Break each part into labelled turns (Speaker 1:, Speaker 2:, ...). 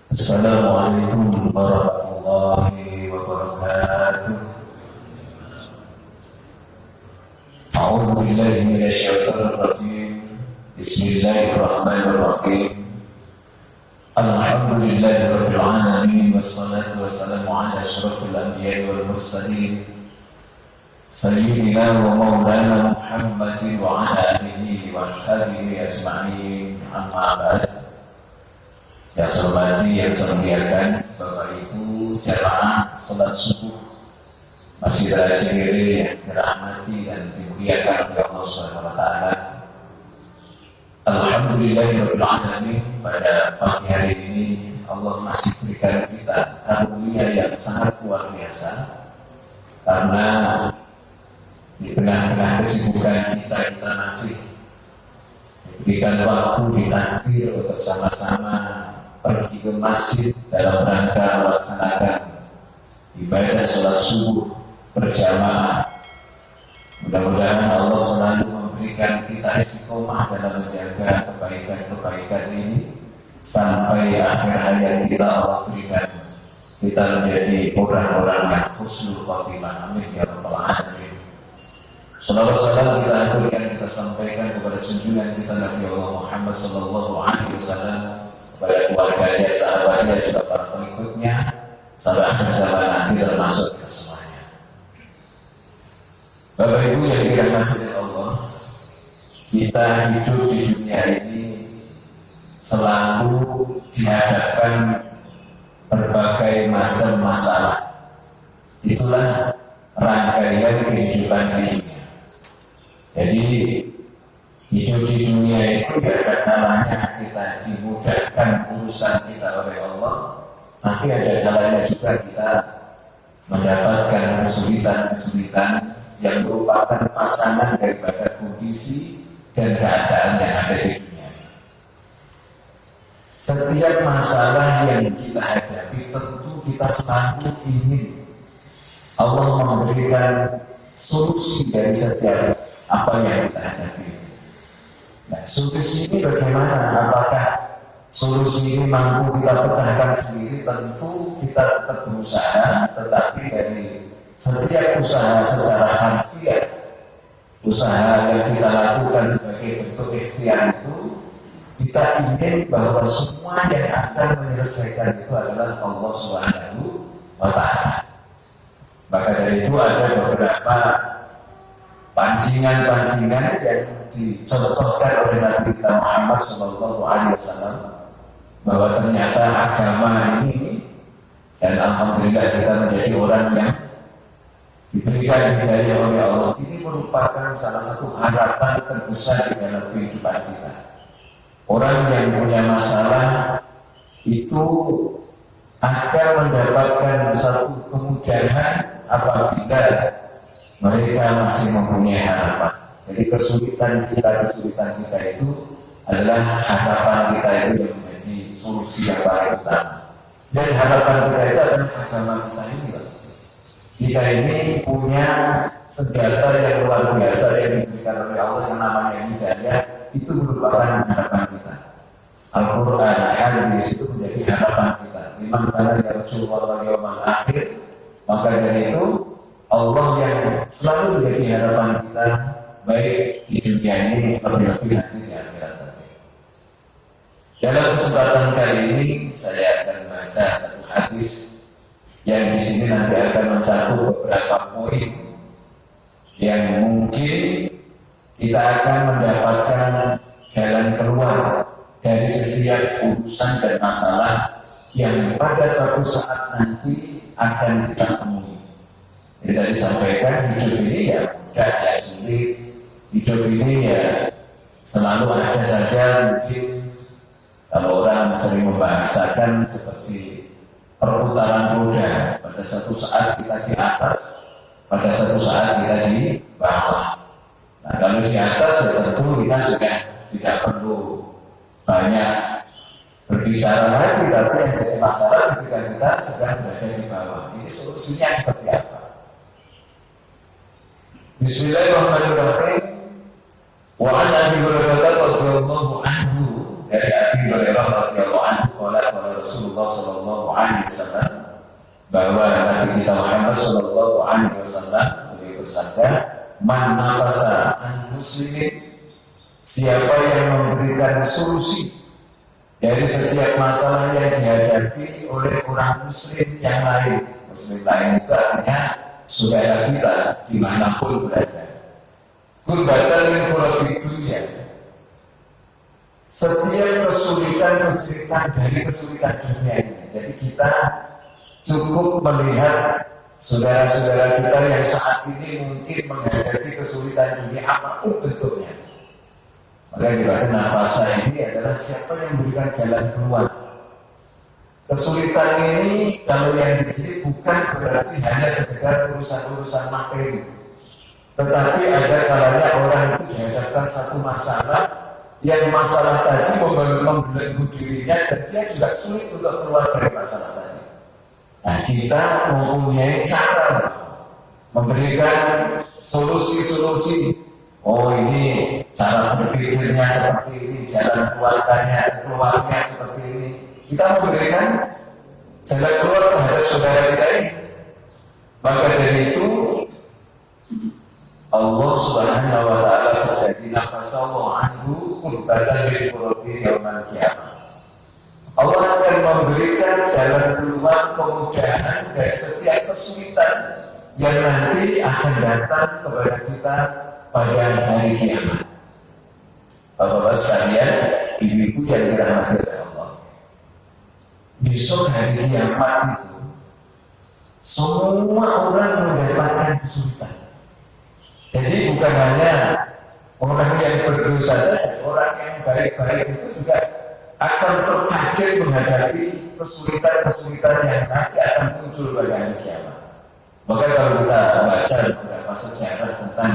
Speaker 1: Assalamualaikum warahmatullahi wabarakatuh. A'udzu billahi minasyaitonir rajim. Bismillahirrahmanirrahim. Alhamdulillahirabbil alamin wassalatu wassalamu ala asyrofil anbiya'i wal mursalin sayyidina wa maulana Muhammadin wa ala alihi wa ashabihi ajma'in. Amma ba'd. Ya hormati yang saya muliakan Bapak Ibu jamaah salat subuh Masjid Al-Jiliri yang dirahmati dan dimuliakan oleh Allah Subhanahu wa taala. Alhamdulillahirabbil alamin, pada pagi hari ini Allah masih berikan kita karunia yang sangat luar biasa, karena di tengah-tengah kesibukan kita masih diberikan waktu ditakdir untuk sama-sama pergi ke masjid dalam rangka melaksanakan ibadah sholat subuh berjamaah. Mudah-mudahan Allah selalu memberikan kita istiqomah dalam menjaga kebaikan-kebaikan ini sampai akhir hayat kita. Allah berikan kita menjadi orang-orang yang husnul khotimah. Amin ya rabbal alamin. Salawat salam kita aturkan, kita sampaikan kepada junjungan kita Nabi Allah Muhammad sallallahu alaihi wasallam, kepada keluarganya, sahabatnya, juga para pengikutnya sampai akhir zaman nanti, termasuk kita semuanya. Bapak Ibu yang dirahmati oleh Allah, kita hidup di dunia ini selalu dihadapkan berbagai macam masalah. Itulah rangkaian kehidupan di dunia. Jadi hidup di dunia itu tidak ada kalanya kita dimudahkan urusan kita oleh Allah, tapi ada kalanya juga kita mendapatkan kesulitan-kesulitan yang merupakan pasangan daripada kondisi dan keadaan yang ada di dunia. Setiap masalah yang kita hadapi tentu kita selalu ingin Allah memberikan solusi dari setiap apa yang kita hadapi. Nah, solusi ini bagaimana? Apakah solusi ini mampu kita pecahkan sendiri? Tentu kita tetap berusaha, tetapi dari setiap usaha secara harfiah, usaha yang kita lakukan sebagai bentuk ikhtiar itu, kita ingin bahwa semua yang akan menyelesaikan itu adalah Allah Subhanahu wa ta'ala. Maka dari itu ada beberapa pancingan-pancingan yang dicontohkan oleh Nabi kita Muhammad SAW, bahwa ternyata agama ini, dan alhamdulillah kita menjadi orang yang diberikan hidayah oleh Allah, ini merupakan salah satu harapan terbesar di dalam kehidupan kita. Orang yang punya masalah itu akan mendapatkan satu kemudahan apabila mereka masih mempunyai harapan. Jadi kesulitan kita itu adalah harapan kita itu yang menjadi solusi yang paling utama. Dan harapan kita itu adalah agama kita ini. Kita ini punya senjata yang luar biasa yang diberikan oleh Allah yang namanya hidayah. Itu merupakan harapan kita. Al-Quran, hadis itu menjadi harapan kita. Liman kana yarju wal yawmal akhir. Maka dari itu Allah yang selalu menjadi harapan kita, baik di dunia ini terlebih nanti di akhirat nanti. Dalam kesempatan kali ini saya akan baca satu hadis yang di sini nanti akan mencakup beberapa poin yang mungkin kita akan mendapatkan jalan keluar dari setiap urusan dan masalah yang pada suatu saat nanti akan kita temui. Kita disampaikan hidup ini ya mudah, ya sulit. Hidup ini ya selalu ada saja, mungkin kalau orang sering membahasakan seperti perputaran roda. Pada satu saat kita di atas, pada satu saat kita di bawah. Nah, kalau di atas ya tentu kita sudah tidak perlu banyak berbicara lagi, tapi yang jadi masalah ketika kita sedang berada di bawah. Ini solusinya seperti apa? Bismillahirrahmanirrahim. Wa an Abi Hurairah radhiyallahu anhu, dari Abi Hurairah radhiyallahu anhu, qala qala Rasulullah Sallallahu Alaihi Wasallam bahwa Nabi kita Muhammad Sallallahu Alaihi Wasallam beliau bersabda, "Man nafasa an muslimin," siapa yang memberikan solusi dari setiap masalah yang dihadapi oleh orang muslim yang lain. Muslim lain itu artinya saudara kita dimanapun berada. Kurbatan yang kurang dunia. Setiap kesulitan dari kesulitan dunia ini. Jadi kita cukup melihat saudara-saudara kita yang saat ini mungkin menghadapi kesulitan dunia apapun bentuknya. Maka dibahas nafasa ini adalah siapa yang memberikan jalan keluar. Kesulitan ini kalau yang di sini bukan berarti hanya sekedar urusan-urusan materi, tetapi ada kalanya orang itu dihadapkan satu masalah yang masalah tadi membelenggu dirinya dan dia juga sulit untuk keluar dari masalah tadi. Nah, kita mempunyai cara memberikan solusi-solusi. Oh, ini cara berpikirnya seperti ini, jalan keluarnya seperti ini. Kita memberikan jalan keluar terhadap saudara kita ini. Maka dari itu Allah Subhanahu wa taala terjadi nafasallahu anhu kurbatan bil qurbi yaumil qiyamah. Allah akan memberikan jalan keluar kemudahan dari setiap kesulitan yang nanti akan datang kepada kita pada hari kiamat. Bapak-bapak sekalian, ibu-ibu yang dirahmati oleh Allah, besok hari kiamat itu semua orang mendapatkan kesulitan. Jadi bukan hanya orang yang berdosa saja, orang yang baik-baik itu juga akan terkaget menghadapi kesulitan-kesulitan yang nanti akan muncul pada hari kiamat. Maka kalau kita baca beberapa sejarah tentang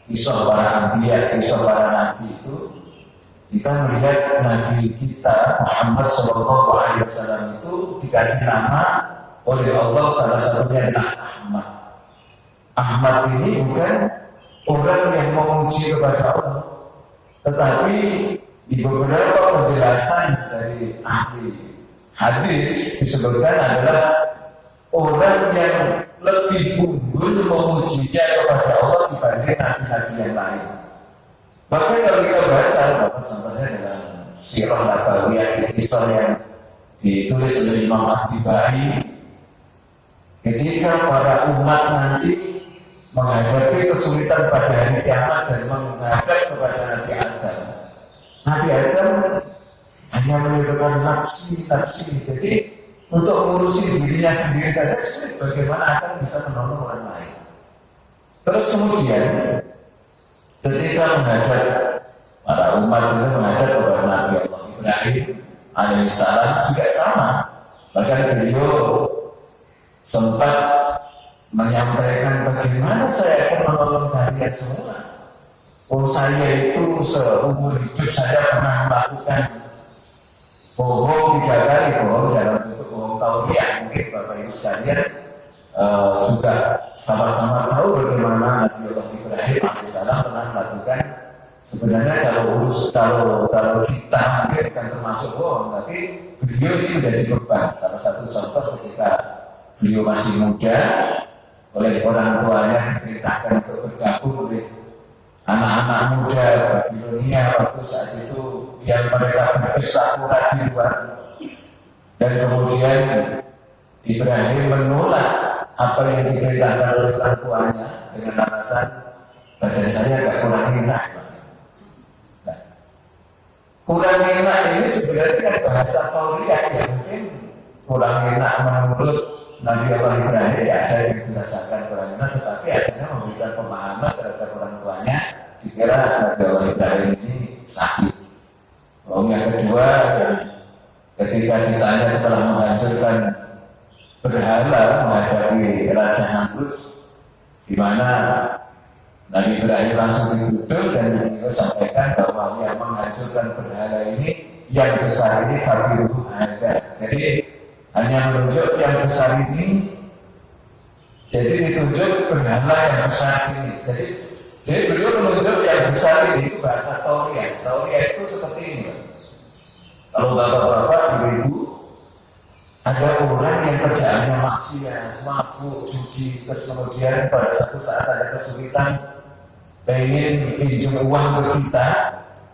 Speaker 1: kisah para anbiya, kisah para nabi itu, kita melihat nabi kita Muhammad Sallallahu Alaihi Wasallam itu dikasih nama oleh Allah salah satunya adalah Ahmad. Ahmad ini bukan orang yang memuji kepada Allah, tetapi di beberapa penjelasan dari ahli hadis disebutkan adalah orang yang lebih unggul memujinya kepada Allah dibanding nabi-nabi yang lain. Maka kalau kita baca, contohnya dalam Sirah Nabawiyah, kisah yang ditulis oleh Imam At-Tabari, ketika para umat nanti menghadapi kesulitan pada hari kiamat dan menghadap kepada Nabi Adam. Nabi Adam hanya menunjukkan nafsi. Jadi untuk mengurusi dirinya sendiri saja sulit, bagaimana akan bisa menolong orang lain. Terus kemudian ketika menghadap para umat itu menghadap kepada Nabi Allah Ibrahim alaihissalam juga sama. Bahkan beliau sempat menyampaikan bagaimana saya akan menolong kalian semua. Oh, saya itu seumur hidup saya pernah melakukan bohong 3 kali, bohong dalam bentuk bohong tauriah. Mungkin Bapak Ibu sekalian juga sama-sama tahu bagaimana Nabi Allah Ibrahim alaihissalam pernah melakukan. Sebenarnya kalau kita mungkin bukan termasuk bohong, tapi beliau ini menjadi beban. Salah satu contoh ketika beliau masih muda, oleh orang tuanya diperintahkan untuk bergabung oleh anak-anak muda Babilonia waktu saat itu yang mereka berpesta pura di luar. Dan kemudian Ibrahim menolak apa yang diperintahkan oleh orang tuanya dengan alasan badan saya agak kurang enak. Nah, kurang enak ini sebenarnya kan bahasa tauriah yang mungkin kurang enak menurut Nabi Allah Ibrahim, ya ada yang dirasakan kurang enak, tetapi akhirnya memberikan pemahaman terhadap orang tuanya, dikira Nabi Allah Ibrahim ini sakit. Yang kedua, ketika ditanya setelah menghancurkan berhala menghadapi Raja Namrud, di mana Nabi Ibrahim langsung dituduh dan beliau sampaikan bahwa yang menghancurkan berhala ini yang besar ini tapi ada. Jadi hanya menunjuk yang besar ini, jadi ditunjuk berhala yang besar ini. Jadi beliau menunjuk yang besar ini itu bahasa tauriah. Tauriah itu seperti ini. Kalau bapak-bapak, ibu-ibu maksiat, mabuk, judi, terus kemudian pada satu saat ada kesulitan pengen pinjam uang ke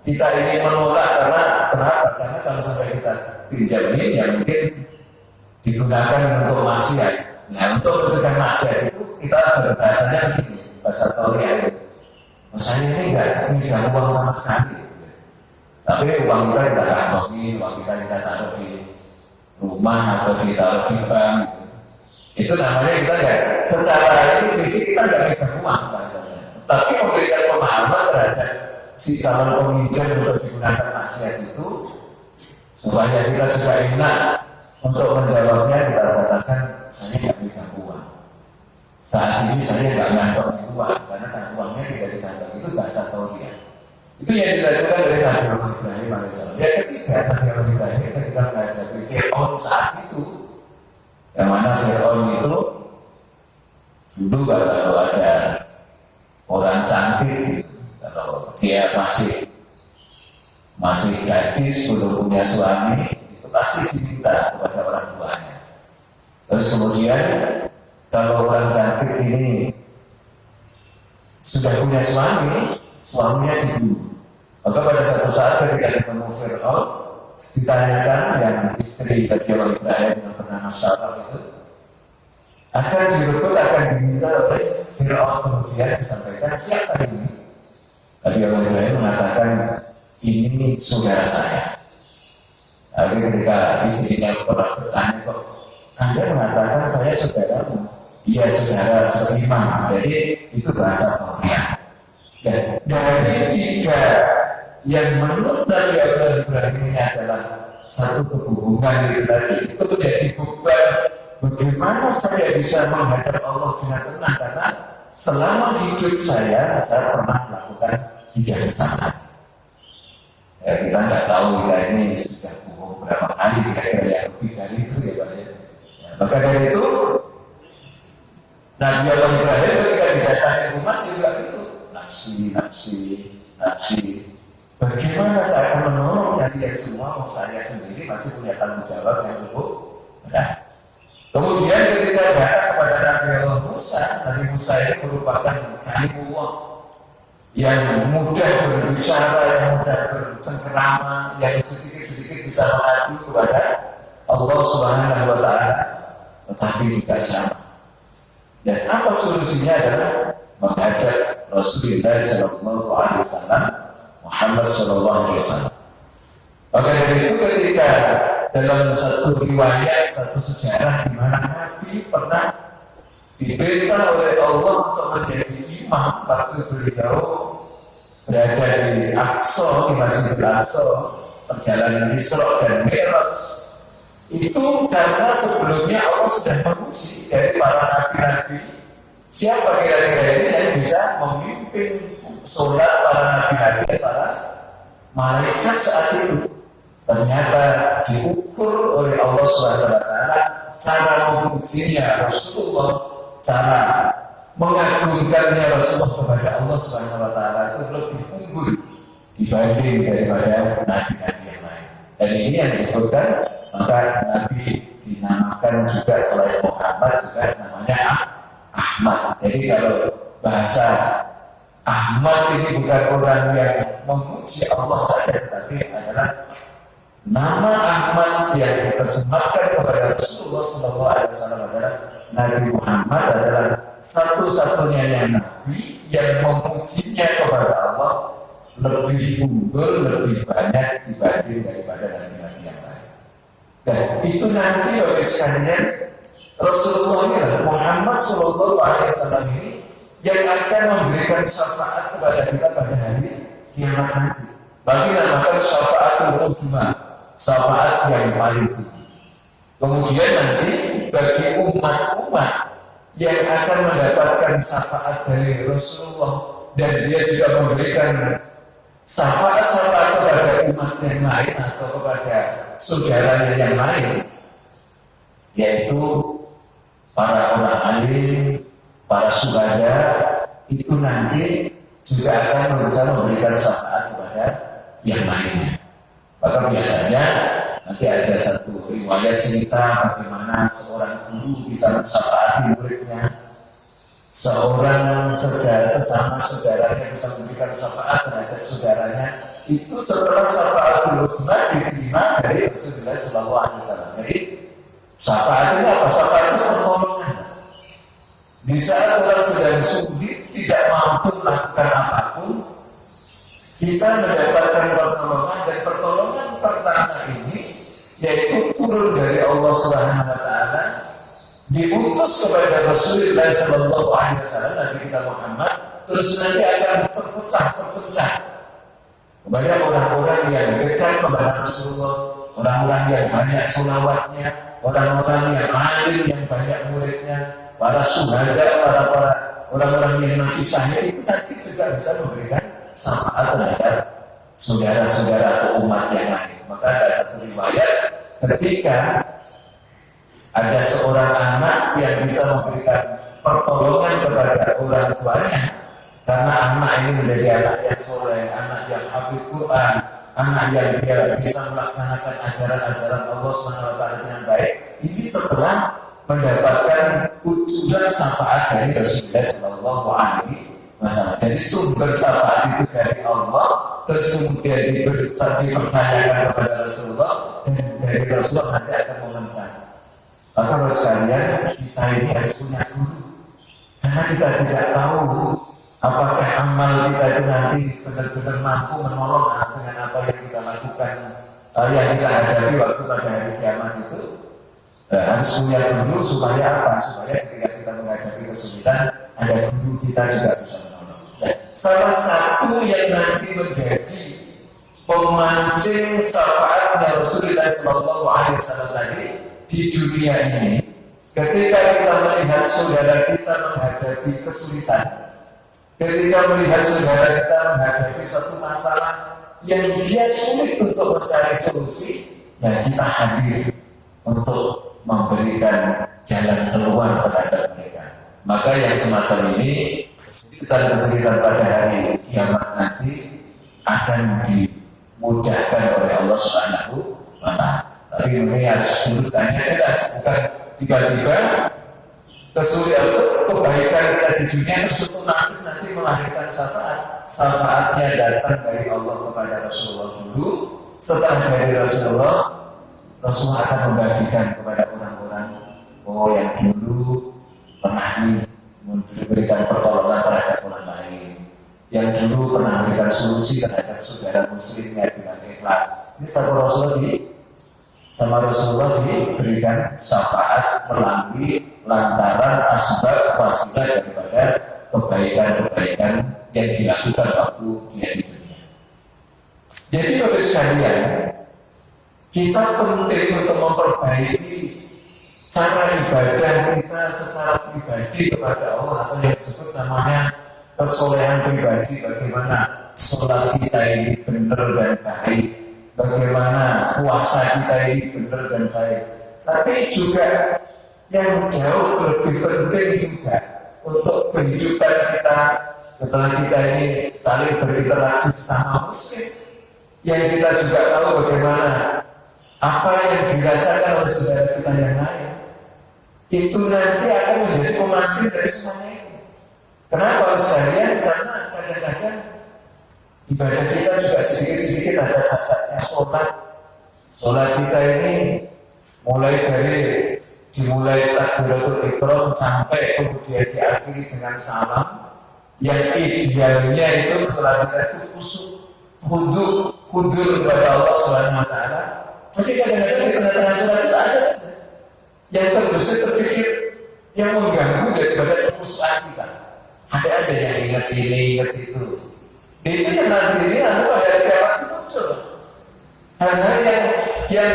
Speaker 1: kita ingin menolak karena kenapa? Karena kalau sampai kita pinjam ini ya mungkin digunakan untuk maksiat. Nah, untuk mencegah maksiat itu kita berbahasanya begini, bahasa Korea itu. Saya ini enggak megang uang sama sekali. Tapi uang kita kantongin, uang kita taruh di rumah atau ditaruh di bank. Itu namanya kita ya secara ini fisik kita enggak megang uang bahasanya. Tapi memberikan pemahaman terhadap si calon peminjam untuk digunakan maksiat itu supaya kita juga enak untuk menjawabnya. Kita katakan saya nggak megang uang saat ini, saya nggak ngantongin uang karena kan uangnya tidak dikantong. Itu bahasa Tauria. Itu yang dilakukan oleh Nabi Ibrahim alaihissalam. Yang ketiga, Nabi Ibrahim ketika menghadapi Fir'aun saat itu, yang mana Fir'aun itu dulu kalau ada orang cantik, kalau dia masih gadis, belum punya suami, itu pasti diminta kepada orang tuanya. Terus kemudian kalau orang cantik ini sudah punya suami, suaminya dibunuh. Maka pada satu saat ketika ketemu Fir'aun, ditanyakan yang istri Nabi Ibrahim yang bernama Sarah itu akan direbut, akan diminta oleh Fir'aun. Kemudian disampaikan, siapa ini? Nabi Ibrahim mengatakan, ini saudara saya. Lalu ketika istrinya bertanya, kok Anda mengatakan saya saudaramu? Iya, saudara seiman. Jadi itu bahasa Korea. Dan dari tiga yang menurut Nabi Ibrahim ini adalah satu kehubungan itu tadi, itu menjadi beban. Bagaimana saya bisa menghadap Allah dengan tenang? Karena selama hidup saya pernah melakukan tiga kesalahan. Ya, kita nggak tahu kita ini sudah bohong berapa kali, kira-kira yang lebih dari itu ya Pak ya. Maka dari itu Nabi Ibrahim ketika didatangi rumah juga itu nafsi. Bagaimana saya akan menolong kalian semua? Saya sendiri masih punya tanggung jawab yang cukup berat. Kemudian ketika datang kepada Nabi Musa ini merupakan kalimullah yang mudah berbicara, yang mudah bercengkerama, yang sedikit-sedikit bisa mengadu kepada Allah Subhanahu wa Ta'ala, tetapi juga sama. Dan apa solusinya adalah menghadap Rasulullah Sallallahu Alaihi Wasallam, Muhammad Sallallahu Alaihi Wasallam. Maka dari itu ketika dalam satu riwayat, satu sejarah di mana Nabi pernah diperintah oleh Allah untuk menjadi imam waktu beliau berada di Aqsa, di Masjidil Aqsa, perjalanan Isra dan Mi'raj. Itu karena sebelumnya Allah sudah memuji dari para nabi-nabi, siapa kira-kira ini yang bisa memimpin sholat para nabi-nabi, para malaikat saat itu. Ternyata diukur oleh Allah SWT cara memujinya Rasulullah, cara mengagungkannya Rasulullah kepada Allah SWT itu lebih unggul dibanding daripada nabi-nabi yang lain. Dan ini yang disebutkan, maka Nabi dinamakan juga selain Muhammad juga namanya Ahmad. Jadi kalau bahasa Ahmad ini bukan orang yang memuji Allah saja, tetapi adalah nama Ahmad yang tersematkan kepada Rasulullah SAW adalah Nabi Muhammad adalah satu-satunya Nabi yang memujinya kepada Allah lebih unggul, lebih banyak dibanding daripada nabi-nabi yang lain. Dan itu nanti oleh sekalian Rasulullah ini Muhammad SAW ini yang akan memberikan syafaat kepada kita pada hari kiamat nanti. Bagi namakan syafaatul uzma, syafaat yang paling tinggi. Kemudian nanti bagi umat-umat yang akan mendapatkan syafaat dari Rasulullah dan dia juga memberikan syafaat-syafaat kepada umat yang lain atau kepada saudaranya yang lain, yaitu para orang alim, para syuhada, itu nanti juga akan memberikan syafaat kepada yang lainnya. Maka biasanya Nanti ada satu riwayat cerita bagaimana seorang guru bisa mensyafaati muridnya, seorang sesama saudaranya bisa memberikan syafaat terhadap saudaranya. Itu setelah syafaatul uzma diterima dari Rasulullah SAW. Jadi syafaat itu apa? Syafaat itu pertolongan. Di saat orang sedang sulit, tidak mampu melakukan apapun, kita mendapatkan pertolongan, dan pertolongan pertama ini yaitu turun dari Allah Subhanahu wa Ta'ala, diutus kepada Rasulullah SAW, Nabi kita Muhammad, terus nanti akan terpecah kepada orang-orang yang dekat kepada Rasulullah, orang-orang yang banyak sholawatnya, orang-orang yang alim, yang banyak muridnya, para syuhada, para orang-orang yang mati syahid, itu nanti juga bisa memberikan syafaat terhadap saudara-saudara atau umat yang lain. Maka ada satu riwayat ketika ada seorang anak yang bisa memberikan pertolongan kepada orang tuanya, karena anak ini menjadi anak yang soleh, anak yang hafidh Quran, anak yang dia bisa melaksanakan ajaran-ajaran Allah SWT dengan baik. Ini setelah mendapatkan ujuran syafaat dari Rasulullah SAW. Jadi sumber syafaat itu dari Allah, terus kemudian dipercayakan kepada Rasulullah, dan dari Rasulullah nanti akan memencah. Maka harus sekalian, kita ini harus punya guru, karena kita tidak tahu apakah amal kita itu nanti benar-benar mampu menolong dengan apa yang kita lakukan, yang kita hadapi waktu pada hari kiamat itu. Harus punya guru supaya apa? Supaya ketika kita menghadapi kesulitan, ada guru kita juga bisa menolong. Salah satu yang nanti menjadi pemancing syafaatnya Rasulullah SAW tadi di dunia ini, ketika kita melihat saudara kita menghadapi kesulitan, ketika melihat saudara kita menghadapi satu masalah yang dia sulit untuk mencari solusi, dan kita hadir untuk memberikan jalan keluar terhadap mereka. Maka yang semacam ini, kesulitan-kesulitan pada hari kiamat nanti akan dimudahkan oleh Allah Subhanahu wa Ta'ala. Tapi ini harus urutannya jelas, bukan tiba-tiba kesulitan itu kebaikan kita di dunia terus otomatis nanti melahirkan syafaat. Syafaatnya datang dari Allah kepada Rasulullah dulu. Setelah dari Rasulullah akan membagikan kepada orang-orang yang dulu pernah memberikan pertolongan terhadap orang lain, yang dulu pernah memberikan solusi terhadap saudara muslimnya dengan ikhlas. Ini sama Rasulullah diberikan syafaat melalui lantaran asbab wasilah daripada kebaikan-kebaikan yang dilakukan waktu dia di dunia. Jadi bapak sekalian, kita penting untuk memperbaiki cara ibadah kita secara pribadi kepada Allah, atau yang disebut namanya kesolehan pribadi. Bagaimana sholat kita ini benar dan baik, bagaimana puasa kita ini benar dan baik. Tapi juga yang jauh lebih penting juga untuk kehidupan kita setelah kita ini saling berinteraksi sama muslim, yang kita juga tahu bagaimana apa yang dirasakan oleh saudara kita yang lain, itu nanti akan menjadi pemancing dari semuanya ini. Kenapa sekalian? Karena kadang-kadang ibadah kita juga sedikit-sedikit ada cacatnya. Sholat kita ini dimulai takbiratul ihram sampai kemudian diakhiri dengan salam, yang idealnya itu setelah itu khusyuk, khudur kepada Allah Subhanahu wa Ta'ala. Tapi kadang-kadang di tengah-tengah sholat itu ada saja yang terpikir yang mengganggu daripada kekhusyukan kita. Ada aja yang ingat ini, ingat itu. Itu yang nanti ini pada kiamat itu muncul hal-hal yang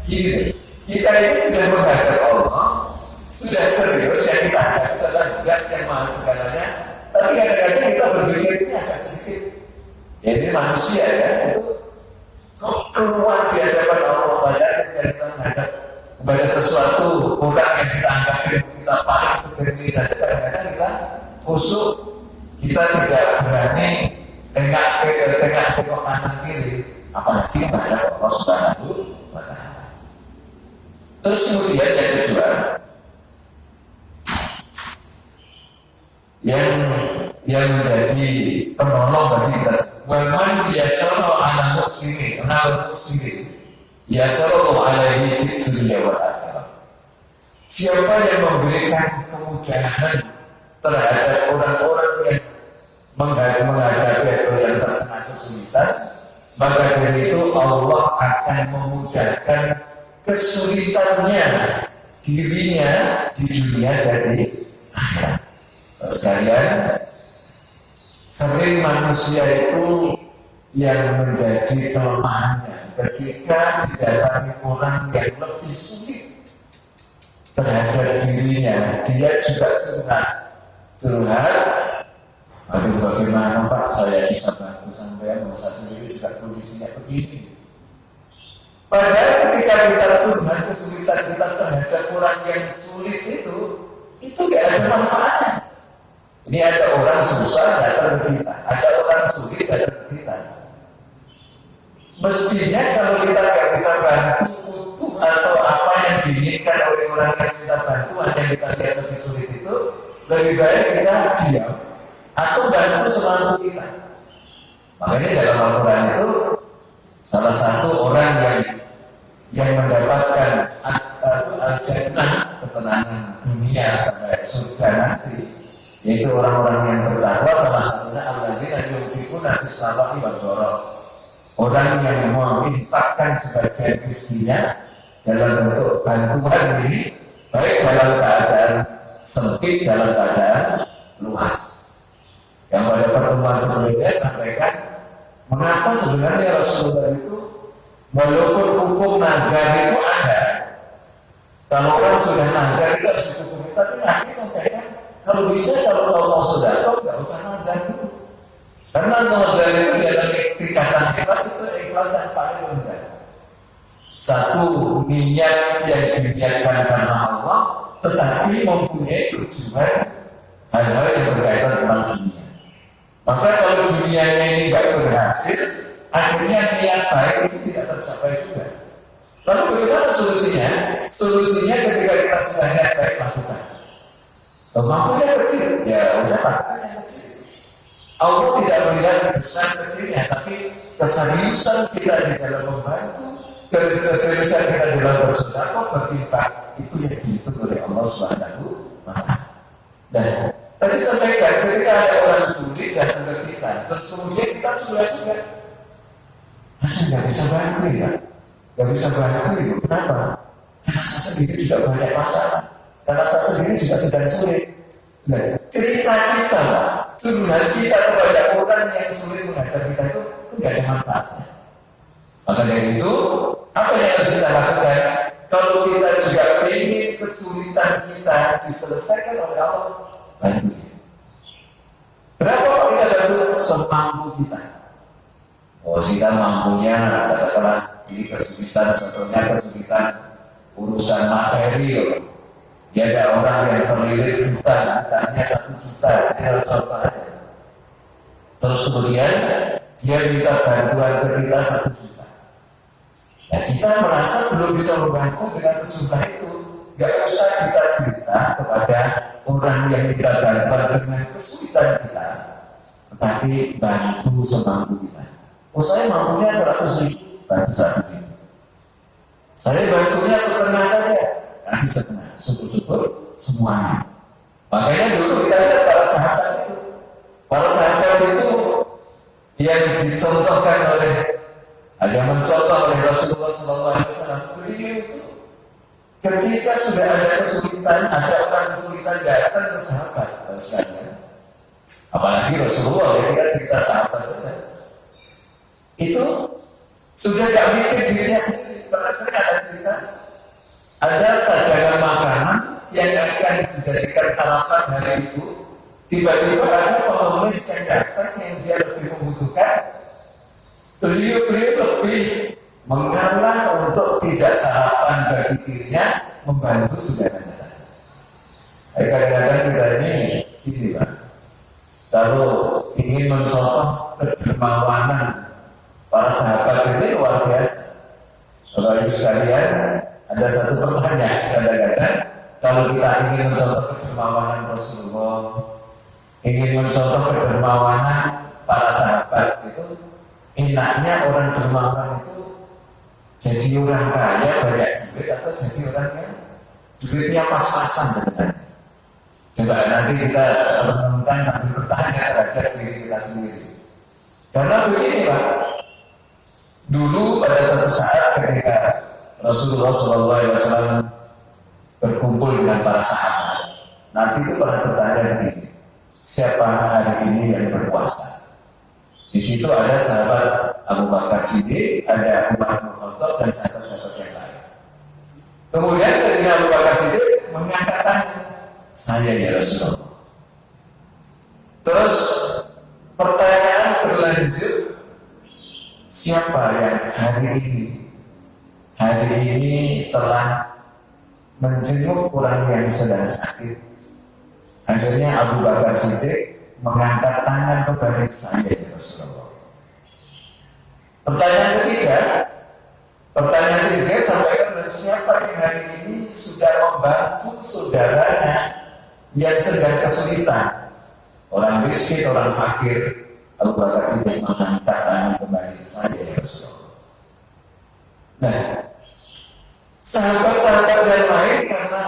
Speaker 1: gini. Kita ini sudah menghadap Allah, sudah serius yang kita hadapi adalah zat yang maha segalanya. Tapi kadang-kadang kita berpikir ini agak sedikit. Ya ini manusia ya, itu keluar di hadapan Allah pada ketika kita menghadap kepada sesuatu orang yang kita anggap kita paling seperti saja. Kadang-kadang kita khusyuk, kita tidak berani tengok kanan kiri, apalagi kepada Allah Subhanahu wa Ta'ala. Terus kemudian yang kedua, yang menjadi penolong bagi kita, waman yasara ala muslimin, yasara alaihi fid dunya wal akhirah. Siapa yang memberikan kemudahan terhadap orang-orang yang menghadapi atau yang terkena kesulitan, maka dari itu Allah akan memudahkan kesulitannya dirinya di dunia dan di akhirat. Sekalian, sering manusia itu yang menjadi kelemahannya ketika didatangi orang yang lebih sulit terhadap dirinya, dia juga curhat. Aduh, bagaimana Pak, saya bisa bantu sampai saya sendiri juga kondisinya begini. Padahal ketika kita curhat kesulitan kita terhadap orang yang sulit itu gak ada manfaatnya. Ini ada orang susah datang ke kita, ada orang sulit datang ke kita. Mestinya kalau kita gak bisa bantu utuh atau apa yang diinginkan oleh orang yang kita bantu, yang kita lihat lebih sulit itu, lebih baik kita diam atau bantu semampu kita. Makanya dalam Al-Quran itu salah satu orang yang mendapatkan al-jannah, ketenangan dunia sampai surga nanti, yaitu orang-orang yang bertakwa, salah satunya alladzina yunfiquna fis-sarra'i wad-dharra. Orang yang menginfakkan sebagian rezekinya dalam bentuk bantuan ini, baik dalam keadaan sempit, dalam keadaan luas. Yang pada pertemuan sebelumnya sampaikan, mengapa sebenarnya Rasulullah itu walaupun hukum nazar itu ada, kalau orang sudah nazar itu harus dihukum, tapi Nabi sampaikan kalau bisa kalau Allah sudah tahu nggak usah nazar dulu, karena nazar itu dalam ikatan ikhlas itu ikhlas yang paling rendah. Satu niat yang diniatkan karena Allah, tetapi mempunyai tujuan hal-hal yang berkaitan dengan dunia. Maka kalau dunianya ini tidak berhasil, akhirnya niat baik itu tidak tercapai juga. Lalu bagaimana solusinya? Solusinya ketika kita sudah niat baik, lakukan. Mampunya kecil, ya udah lakukan yang kecil. Allah tidak melihat besar kecilnya, tapi keseriusan kita di dalam membantu, keseriusan kita dalam bersedekah, berinfak, itu yang dihitung oleh Allah Subhanahu wa Ta'ala. Dan tadi sampaikan ketika ada orang sulit datang ke kita, terus kemudian kita juga masa nggak bisa bantu ya? Nggak bisa bantu itu, kenapa? Karena saya sendiri juga banyak masalah, karena saya sendiri juga sedang sulit. Nah, cerita kita, curhat kita kepada orang yang sulit menghadapi kita itu nggak ada manfaatnya. Maka dari itu, apa yang harus kita lakukan? Kalau kita juga ingin kesulitan kita diselesaikan oleh Allah, bantu. Berapa kita bantu? Semampu kita. Oh, kita mampunya, katakanlah ini kesulitan, contohnya kesulitan urusan materi. Ya ada orang yang terlilit hutang, hutangnya 1 juta, dia contoh aja. Terus kemudian dia minta bantuan ke kita 1 juta. Nah, kita merasa belum bisa membantu dengan sejumlah itu. Gak usah kita cerita kepada orang yang kita bantuan dengan kesulitan kita, tetapi bantu semampu kita. Oh, saya mampunya 100 ribu, bantu 100 ribu. Saya bantunya setengah saja, kasih setengah, syukur-syukur semuanya. Makanya dulu kita lihat para sahabat itu, yang dicontohkan oleh, ada mencontoh oleh Rasulullah SAW. Beliau itu ketika sudah ada kesulitan, ada orang kesulitan datang ke sahabat sekalian. Apalagi Rasulullah ya, kita cerita sahabat saja. Itu sudah gak mikir dirinya sendiri. Bahkan saya ada cerita, ada cadangan makanan yang akan dijadikan sarapan hari itu. Tiba-tiba ada pengemis yang datang yang dia lebih membutuhkan. Beliau lebih mengalah untuk tidak sarapan bagi dirinya, membantu saudaranya. Kadang-kadang kita ini gini Pak, kalau ingin mencontoh kedermawanan para sahabat ini luar biasa. Bapak Ibu sekalian, ada satu pertanyaan kadang-kadang kalau kita ingin mencontoh kedermawanan Rasulullah, ingin mencontoh kedermawanan para sahabat itu, enaknya orang dermawan itu jadi orang kaya banyak duit atau jadi orang yang duitnya pas-pasan sebenarnya. Coba nanti kita renungkan sambil bertanya terhadap diri kita sendiri. Karena begini Pak, dulu pada suatu saat ketika Rasulullah SAW berkumpul dengan para sahabat, Nabi itu pernah bertanya begini, siapa hari ini yang berpuasa? Di situ ada sahabat Abu Bakar Siddiq, ada Umar bin Khattab dan sahabat-sahabat yang lain. Kemudian Sayyidina Abu Bakar Siddiq mengatakan, saya ya Rasulullah. Terus pertanyaan berlanjut, siapa yang hari ini telah menjenguk orang yang sedang sakit? Akhirnya Abu Bakar Siddiq mengangkat tangan kepada saya ya Rasulullah. Pertanyaan ketiga sampaikan, siapa yang hari ini sudah membantu saudaranya yang sedang kesulitan, orang miskin, orang fakir? Abu Bakar Siddiq mengangkat tangan kembali, saya ya Rasulullah. Nah, sahabat-sahabat yang lain karena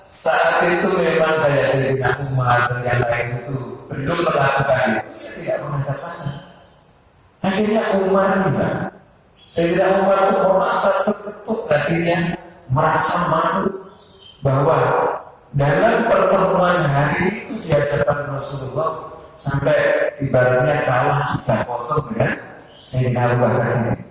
Speaker 1: saat itu memang kayak Sayyidina Umar dan yang lain itu belum melakukan itu, ya tidak mengangkat tangan. Akhirnya Umar juga, Sayyidina Umar itu merasa terketuk hatinya, merasa malu bahwa dalam pertemuan hari itu di hadapan Rasulullah sampai ibaratnya kalah 3-0 dengan Sayyidina Abu Bakar Siddiq.